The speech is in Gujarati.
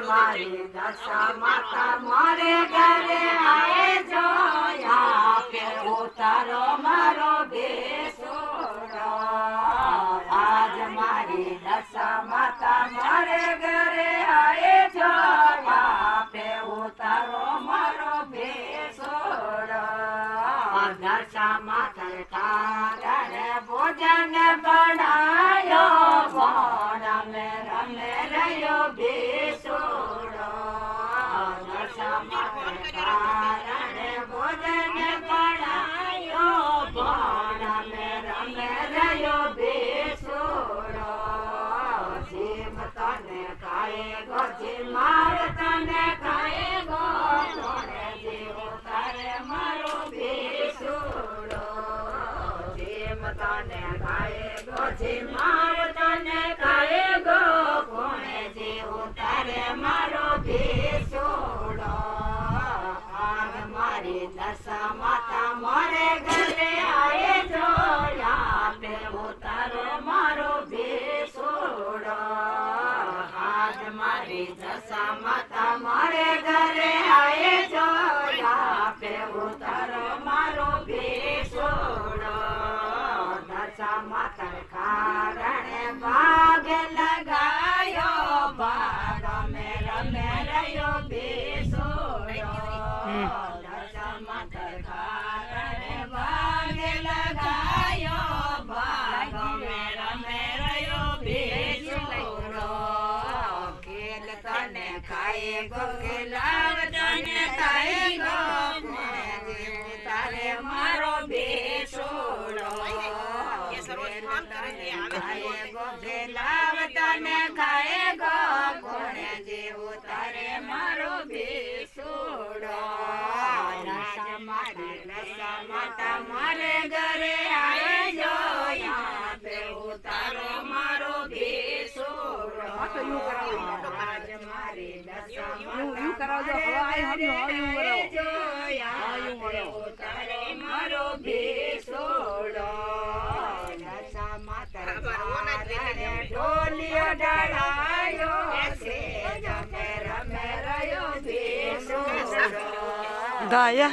મારી દશા માતા મારે ઘરે આए જોયા કે ઉતારો મારો બેસોડો આજ મારી દશા માતા મારે ઘરે આए જોયા કે ઉતારો મારો બેસોડો દશા માતા તારે ભોજન બનાયો ભણ મે રમે રહ્યો બેસોડો દશા માતા તારે ભોજન બનાયો ભણ મે રમે રહ્યો બેસોડો જીવ તને ખાએ ગો જી માર તને ખાએ ગો તોને જીવ તારે મારો બેસોડો જીવ તને ખાએ ગો જી માર તને ખાએ ગો કોણે જીવ તારે મારો બેસોડો આગ મારી દશા માતા મારે ઘરે આए જોયા પે ઉતારો મારો બેસોડો આજ મારી દશા માતા મારે ઘરે આए જોયા પે ઉતારો મારો બેસોડો દશા માતા કારણે ભાગ લગાયો ભાગ મે રમે રહ્યો બેસોડો દશા માતા કારણે ભાગ લગાયો ભાગ મે રમે રહ્યો બેસોડો ખેલ તને ખાए ગો ખેલાવ તને ખાए ગો તારે મારો બેસોડો ખાए ગો ખેલાવ તને ખાए ગો કોણે જેવો તારે મારો બેસોડો દશા માતા મારે ઘરે આए જોયા પે ઉતારો મારો બેસોડો આજ મારી દશા માતા જોયા પે ઉતારો મારો બેસોડો દશા માતા ઢોલિયો ઢળાયો છે જમે રમે રહ્યો બેસોડો Daya.